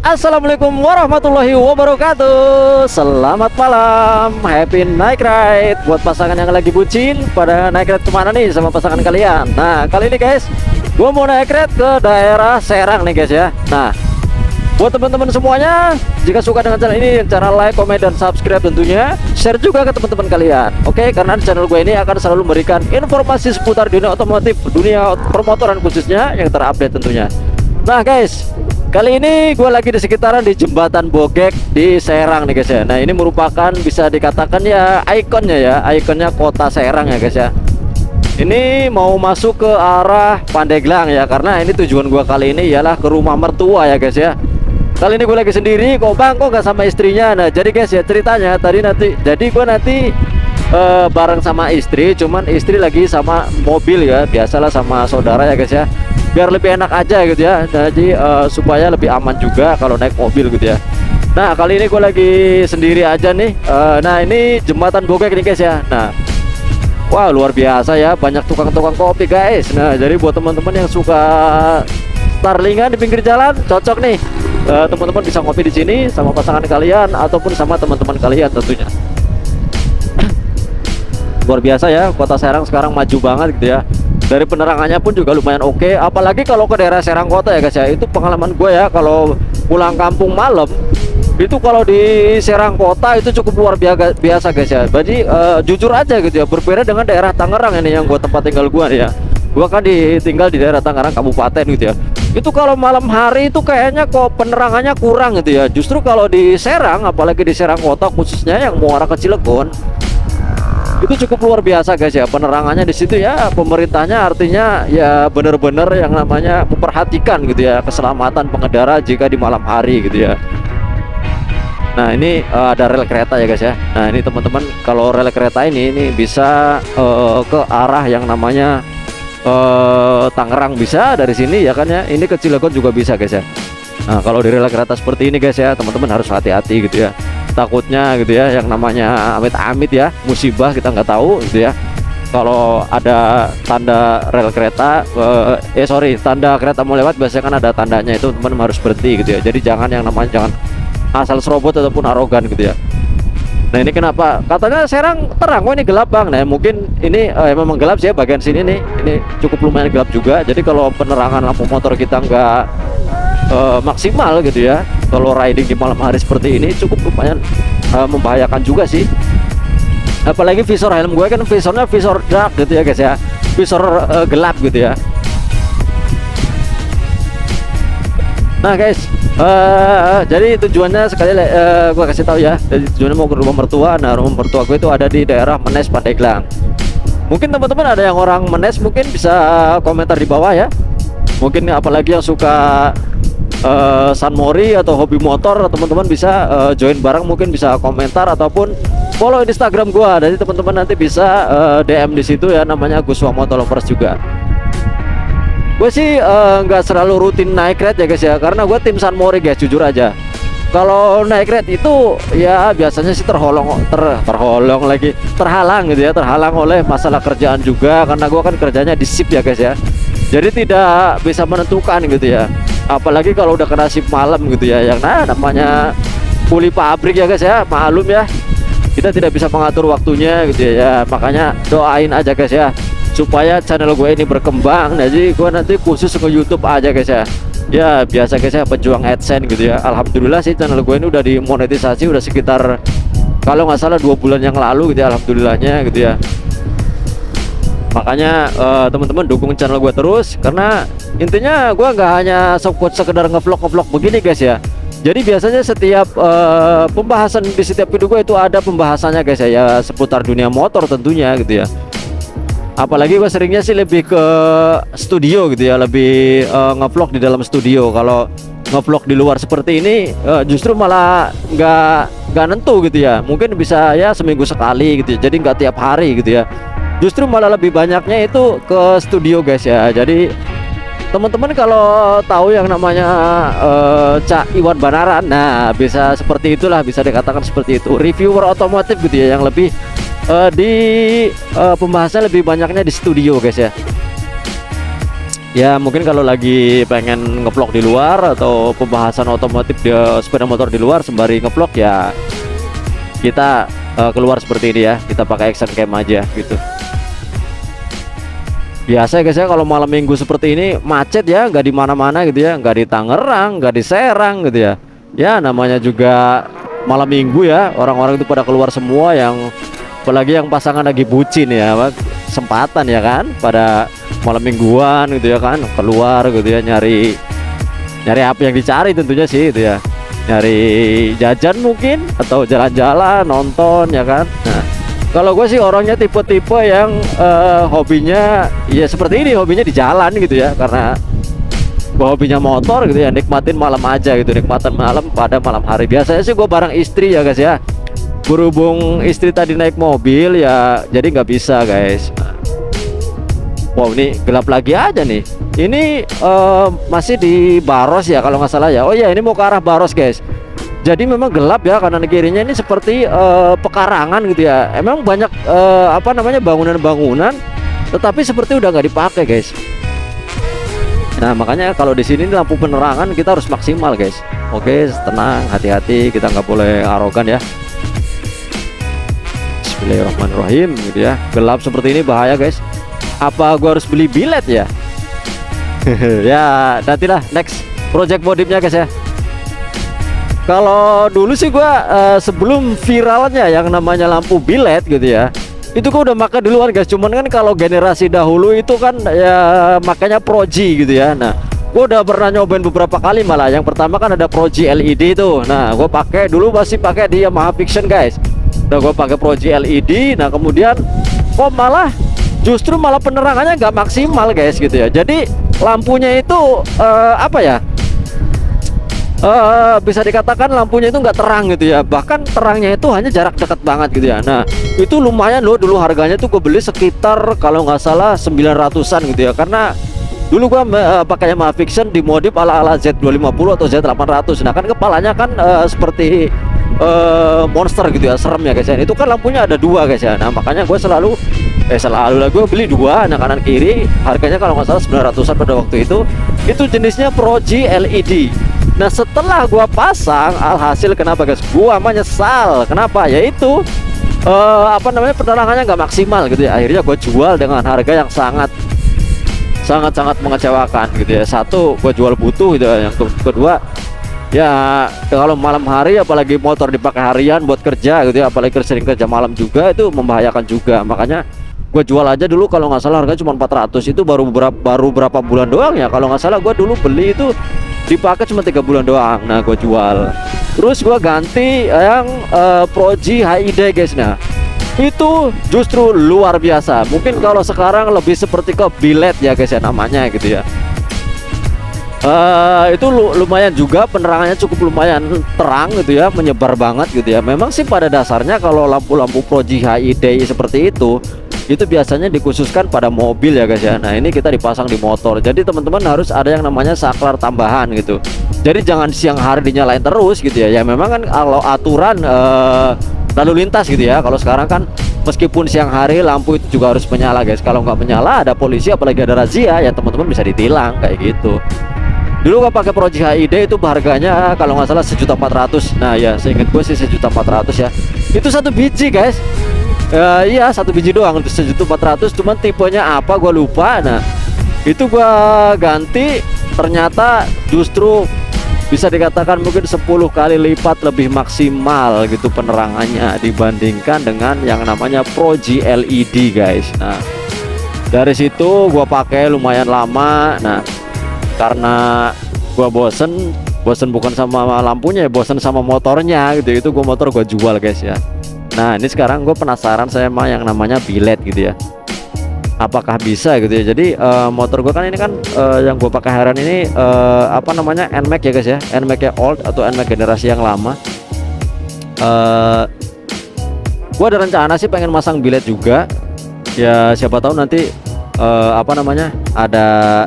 Assalamualaikum warahmatullahi wabarakatuh. Selamat malam, happy night ride buat pasangan yang lagi bucin. Pada naik ride kemana nih sama pasangan kalian? Nah, kali ini guys, gue mau naik ride ke daerah Serang nih guys ya. Nah, buat teman-teman semuanya, jika suka dengan channel ini, cara like, komen, dan subscribe tentunya. Share juga ke teman-teman kalian. Oke, karena di channel gue ini akan selalu memberikan informasi seputar dunia otomotif, dunia permotoran khususnya yang terupdate tentunya. Nah guys, kali ini gue lagi di sekitaran di Jembatan Bogek di Serang nih guys ya. Nah, ini merupakan bisa dikatakan ya ikonnya kota Serang ya guys ya. Ini mau masuk ke arah Pandeglang ya, karena ini tujuan gue kali ini ialah ke rumah mertua ya guys ya. Kali ini gue lagi sendiri, kok nggak sama istrinya. Nah, jadi guys ya, ceritanya jadi gue nanti bareng sama istri, cuman istri lagi sama mobil ya, biasalah sama saudara ya guys ya, biar lebih enak aja gitu ya. Jadi supaya lebih aman juga kalau naik mobil gitu ya. Nah, kali ini gue lagi sendiri aja nih. Nah, ini Jembatan Bogek nih guys ya. Nah, wah, luar biasa ya, banyak tukang-tukang kopi guys. Nah, jadi buat teman-teman yang suka starlingan di pinggir jalan, cocok nih. Teman-teman bisa ngopi di sini sama pasangan kalian ataupun sama teman-teman kalian tentunya. Luar biasa ya, kota Serang sekarang maju banget gitu ya. Dari penerangannya pun juga lumayan oke. Apalagi kalau ke daerah Serang kota ya guys ya. Itu pengalaman gue ya, kalau pulang kampung malam itu kalau di Serang kota itu cukup luar biasa guys ya. Jadi jujur aja gitu ya, berbeda dengan daerah Tangerang ini yang gue tempat tinggal gue nih ya. Gue kan tinggal di daerah Tangerang Kabupaten gitu ya. Itu kalau malam hari itu kayaknya kok penerangannya kurang gitu ya. Justru kalau di Serang, apalagi di Serang kota khususnya yang muara ke Cilegon, itu cukup luar biasa guys ya, penerangannya di situ ya. Pemerintahnya artinya ya bener-bener yang namanya memperhatikan gitu ya keselamatan pengendara jika di malam hari gitu ya. Nah, ini ada rel kereta ya guys ya. Nah, ini teman-teman, kalau rel kereta ini bisa ke arah yang namanya Tangerang bisa dari sini ya kan ya. Ini ke Cilegon juga bisa guys ya. Nah, kalau di rel kereta seperti ini guys ya, teman-teman harus hati-hati gitu ya. Takutnya gitu ya, yang namanya amit-amit ya, musibah kita nggak tahu gitu ya. Kalau ada tanda rel kereta, tanda kereta mau lewat, biasanya kan ada tandanya, itu teman-teman harus berhenti gitu ya. Jadi jangan yang namanya jangan asal serobot ataupun arogan gitu ya. Nah, ini kenapa katanya Serang terang, ini gelap bang. Nah, mungkin ini memang gelap sih ya, bagian sini nih, ini cukup lumayan gelap juga. Jadi kalau penerangan lampu motor kita nggak maksimal gitu ya, kalau riding di malam hari seperti ini cukup lumayan membahayakan juga sih. Apalagi visor helm gue kan visornya visor dark gitu ya guys ya, visor gelap gitu ya. Nah guys, jadi tujuannya sekali gue kasih tahu ya. Jadi tujuannya mau ke rumah mertua. Nah, rumah mertua gue itu ada di daerah Menes Pandeglang. Mungkin teman-teman ada yang orang Menes, mungkin bisa komentar di bawah ya. Mungkin apalagi yang suka Sunmori atau hobi motor, teman-teman bisa join bareng, mungkin bisa komentar ataupun follow Instagram gue. Jadi teman-teman nanti bisa DM di situ ya, namanya Guswa Motolovers juga. Gue sih nggak selalu rutin naik ride ya guys ya, karena gue tim Sunmori guys, jujur aja. Kalau naik ride itu ya biasanya sih terhalang gitu ya, terhalang oleh masalah kerjaan juga, karena gue kan kerjanya di shift ya guys ya. Jadi tidak bisa menentukan gitu ya, apalagi kalau udah kena shift malam gitu ya, yang namanya kuli pabrik ya guys ya, maklum ya, kita tidak bisa mengatur waktunya gitu ya. Makanya doain aja guys ya, supaya channel gue ini berkembang. Jadi gue nanti khusus ke YouTube aja guys ya. Ya biasa guys ya, pejuang AdSense gitu ya. Alhamdulillah sih channel gue ini udah dimonetisasi udah sekitar kalau nggak salah 2 bulan yang lalu gitu ya, alhamdulillahnya gitu ya. Makanya teman-teman dukung channel gue terus, karena intinya gue nggak hanya sekedar ngevlog begini guys ya. Jadi biasanya setiap pembahasan di setiap video gue itu ada pembahasannya guys ya, seputar dunia motor tentunya gitu ya. Apalagi gue seringnya sih lebih ke studio gitu ya, lebih ngevlog di dalam studio. Kalau ngevlog di luar seperti ini justru malah nggak nentu gitu ya. Mungkin bisa ya seminggu sekali gitu ya, jadi nggak tiap hari gitu ya. Justru malah lebih banyaknya itu ke studio guys ya. Jadi teman-teman kalau tahu yang namanya Cak Iwan Banaran, nah bisa seperti itulah, bisa dikatakan seperti itu, reviewer otomotif gitu ya, yang lebih di pembahasannya lebih banyaknya di studio guys ya. Ya mungkin kalau lagi pengen ngevlog di luar atau pembahasan otomotif di sepeda motor di luar sembari ngevlog ya kita keluar seperti ini ya, kita pakai action cam aja gitu. Biasa ya guys ya, kalau malam minggu seperti ini macet ya, nggak di mana-mana gitu ya, nggak di Tangerang, nggak di Serang gitu ya. Ya namanya juga malam minggu ya, orang-orang itu pada keluar semua, yang apalagi yang pasangan lagi bucin ya, kesempatan ya kan, pada malam mingguan gitu ya kan, keluar gitu ya, nyari apa yang dicari tentunya sih itu ya, nyari jajan mungkin atau jalan-jalan nonton ya kan. Nah kalau gue sih orangnya tipe-tipe yang hobinya ya seperti ini, hobinya di jalan gitu ya, karena gue hobinya motor gitu ya, nikmatin malam aja gitu, nikmatin malam pada malam hari. Biasanya sih gue bareng istri ya guys ya, berhubung istri tadi naik mobil ya jadi nggak bisa guys. Wow ini gelap lagi aja nih. Ini masih di Baros ya kalau nggak salah ya. Oh ya ini mau ke arah Baros guys. Jadi memang gelap ya, kanan kirinya ini seperti pekarangan gitu ya. Emang banyak apa namanya bangunan-bangunan, tetapi seperti udah nggak dipakai guys. Nah makanya kalau di sini lampu penerangan kita harus maksimal guys. Oke tenang, hati-hati, kita nggak boleh arogan ya. Bismillahirrahmanirrahim gitu ya. Gelap seperti ini bahaya guys. Apa gua harus beli bilet ya? Ya nantilah next project modifnya guys ya. Kalau dulu sih gua sebelum viralnya yang namanya lampu bilet gitu ya, itu gua udah pakai duluan guys. Cuman kan kalau generasi dahulu itu kan ya makanya Proji gitu ya. Nah gua udah pernah nyobain beberapa kali, malah yang pertama kan ada Proji LED tuh. Nah gua pakai dulu, masih pakai di Yamaha Vision guys. Udah gua pakai Proji LED. Nah kemudian kok justru malah penerangannya nggak maksimal guys gitu ya. Jadi lampunya itu apa ya, bisa dikatakan lampunya itu nggak terang gitu ya, bahkan terangnya itu hanya jarak dekat banget gitu ya. Nah itu lumayan loh, dulu harganya tuh gue beli sekitar kalau nggak salah 900-an gitu ya, karena dulu gua pakai Yamaha Vision dimodif ala Z250 atau Z800. Nah kan kepalanya kan seperti monster gitu ya, serem ya guys ya. Itu kan lampunya ada dua guys ya. Nah makanya gue selalu lah gue beli dua, nah kanan kiri, harganya kalau nggak salah 900-an pada waktu itu jenisnya Proji LED. Nah setelah gua pasang, alhasil kenapa guys, gua menyesal. Kenapa? Yaitu apa namanya, penerangannya nggak maksimal gitu ya. Akhirnya gua jual dengan harga yang sangat mengecewakan gitu ya. Satu, gua jual butuh gitu ya. Yang kedua ya, kalau malam hari apalagi motor dipakai harian buat kerja gitu ya, apalagi sering kerja malam juga, itu membahayakan juga. Makanya gue jual aja dulu, kalau nggak salah harganya cuma 400. Itu baru berapa bulan doang ya, kalau nggak salah gue dulu beli itu dipakai cuma 3 bulan doang. Nah gue jual, terus gue ganti yang Proji HID guys. Nah itu justru luar biasa. Mungkin kalau sekarang lebih seperti ke bilet ya guys ya namanya gitu ya. Itu lumayan juga, penerangannya cukup lumayan terang gitu ya, menyebar banget gitu ya. Memang sih pada dasarnya kalau lampu-lampu Proji HID seperti itu biasanya dikhususkan pada mobil ya guys ya. Nah ini kita dipasang di motor, jadi teman-teman harus ada yang namanya saklar tambahan gitu. Jadi jangan siang hari dinyalain terus gitu ya. Ya memang kan kalau aturan lalu lintas gitu ya, kalau sekarang kan meskipun siang hari lampu itu juga harus menyala guys. Kalau nggak menyala ada polisi, apalagi ada razia, ya teman-teman bisa ditilang kayak gitu. Dulu gua pakai Proji HID itu harganya kalau nggak salah 1.400.000. Nah ya seingat gue sih 1.400.000 ya. Itu satu biji guys. Iya satu biji doang, 1.400.000. Cuman tipenya apa gua lupa. Nah itu gua ganti, ternyata justru bisa dikatakan mungkin 10 kali lipat lebih maksimal gitu penerangannya dibandingkan dengan yang namanya Proji LED guys. Nah dari situ gua pakai lumayan lama. Nah karena gua bosen bukan sama lampunya ya, bosen sama motornya gitu. Itu motor gua jual guys ya. Nah ini sekarang gue penasaran sama yang namanya bilet gitu ya, apakah bisa gitu ya. Jadi motor gue kan ini kan yang gue pakai harian ini apa namanya, NMAX ya guys ya, NMAX old atau NMAX generasi yang lama. Gue ada rencana sih pengen masang bilet juga ya, siapa tahu nanti apa namanya, ada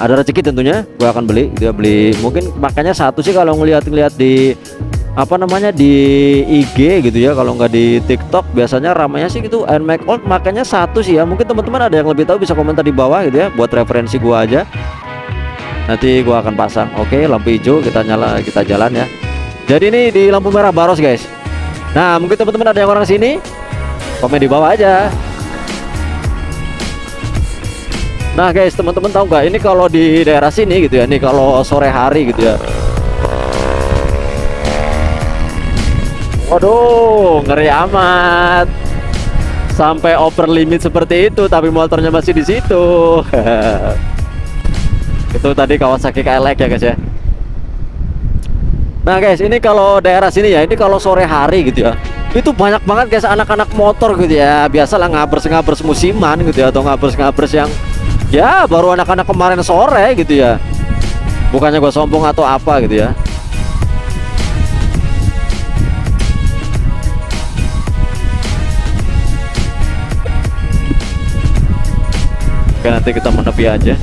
rezeki tentunya gue akan beli gitu ya. Beli mungkin makanya satu sih kalau ngeliat di apa namanya di IG gitu ya, kalau nggak di TikTok biasanya ramainya sih gitu NMAX Old, makanya satu sih ya. Mungkin teman-teman ada yang lebih tahu bisa komentar di bawah gitu ya, buat referensi gua aja. Nanti gua akan pasang. Oke, lampu hijau kita nyala, kita jalan ya. Jadi ini di lampu merah baros guys. Nah mungkin teman-teman ada yang orang sini, komen di bawah aja. Nah guys, teman-teman tahu nggak ini kalau di daerah sini gitu ya, nih kalau sore hari gitu ya, waduh ngeri amat, sampai over limit seperti itu tapi motornya masih di situ. Itu tadi Kawasaki KLX ya guys ya. Nah guys, ini kalau daerah sini ya, ini kalau sore hari gitu ya, itu banyak banget guys anak-anak motor gitu ya, biasalah ngabers-ngabers musiman gitu ya, atau ngabers-ngabers yang ya baru anak-anak kemarin sore gitu ya. Bukannya gue sombong atau apa gitu ya. Oke, nanti kita menepi aja.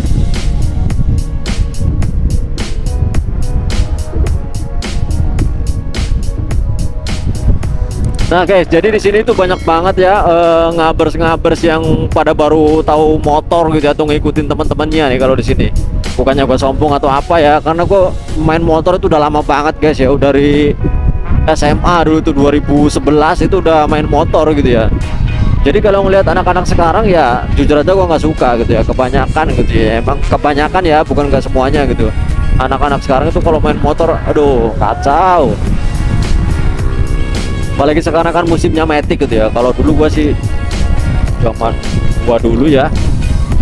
Nah guys, jadi di sini tuh banyak banget ya ngabers-ngabers yang pada baru tahu motor gitu atau ngikutin teman-temannya nih kalau di sini. Bukannya gue sombong atau apa ya, karena gue main motor itu udah lama banget guys ya, udah dari SMA dulu tuh 2011 itu udah main motor gitu ya. Jadi kalau ngelihat anak-anak sekarang ya jujur aja gue nggak suka gitu ya, kebanyakan gitu ya, emang kebanyakan ya, bukan nggak semuanya gitu. Anak-anak sekarang itu kalau main motor, aduh kacau. Apalagi sekarang kan musimnya matic gitu ya. Kalau dulu gua sih zaman gua dulu ya,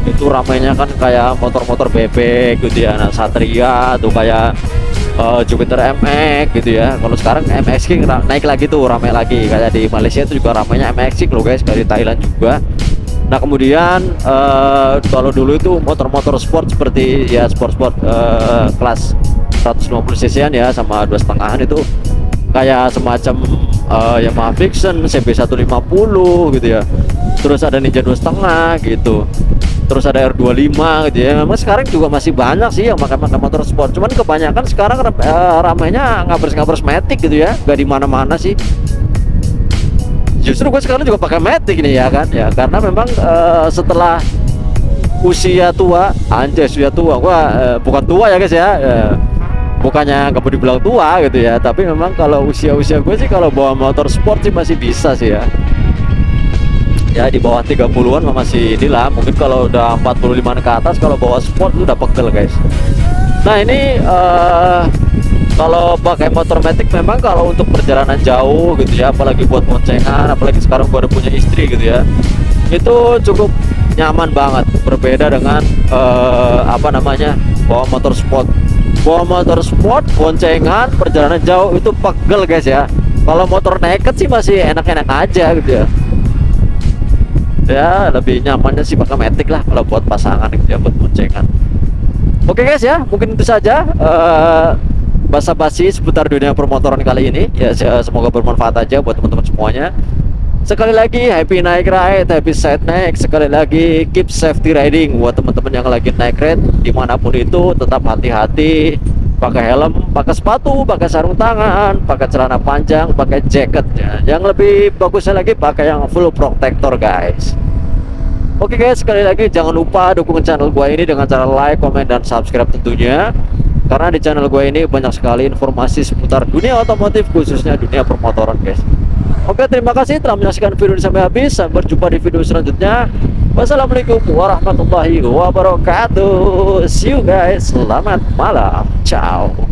itu ramainya kan kayak motor-motor bebek gitu ya. Nah Satria tuh kayak Jupiter MX gitu ya. Kalau sekarang MX King naik lagi tuh, ramai lagi. Kayak di Malaysia itu juga ramainya MX King loh guys, dari Thailand juga. Nah kemudian kalau dulu itu motor-motor sport seperti ya sport-sport kelas 150 cc-an ya, sama 2,5-an itu kayak semacam Yamaha Vixen CB150 gitu ya. Terus ada Ninja 2,5 gitu. Terus ada R25 gitu ya. Memang sekarang juga masih banyak sih yang pakai motor sport. Cuman kebanyakan sekarang ramainya ngabers-ngabers matic gitu ya. Gak di mana-mana sih. Justru gue sekarang juga pakai matic nih ya kan. Ya karena memang setelah usia tua, anjay usia tua. Gua bukan tua ya guys ya. Bukannya nggak mau dibilang tua gitu ya, tapi memang kalau usia-usia gue sih kalau bawa motor sport sih masih bisa sih ya. Ya di bawah 30-an masih inilah, mungkin kalau udah 45-an ke atas kalau bawa sport itu udah pegel guys. Nah ini kalau pakai motor matic memang kalau untuk perjalanan jauh gitu ya, apalagi buat boncengan, apalagi sekarang gue udah punya istri gitu ya, itu cukup nyaman banget. Berbeda dengan apa namanya bawa motor sport. Bawa motor sport, boncengan, perjalanan jauh itu pegel guys ya. Kalau motor naked sih masih enak-enak aja gitu ya. Ya lebih nyamannya sih pakai matic lah kalau buat pasangan gitu ya, buat boncengan. Oke guys ya, mungkin itu saja basa-basi seputar dunia permotoran kali ini ya. Semoga bermanfaat aja buat teman-teman semuanya. Sekali lagi happy naik ride, happy side naik. Sekali lagi keep safety riding buat teman-teman yang lagi naik ride dimanapun itu, tetap hati-hati, pakai helm, pakai sepatu, pakai sarung tangan, pakai celana panjang, pakai jaket ya. Yang lebih bagusnya lagi pakai yang full protector guys. Oke guys, sekali lagi jangan lupa dukung channel gua ini dengan cara like, comment, dan subscribe tentunya. Karena di channel gua ini banyak sekali informasi seputar dunia otomotif, khususnya dunia permotoran guys. Oke, terima kasih telah menyaksikan video ini sampai habis. Sampai berjumpa di video selanjutnya. Wassalamualaikum warahmatullahi wabarakatuh. See you guys. Selamat malam. Ciao.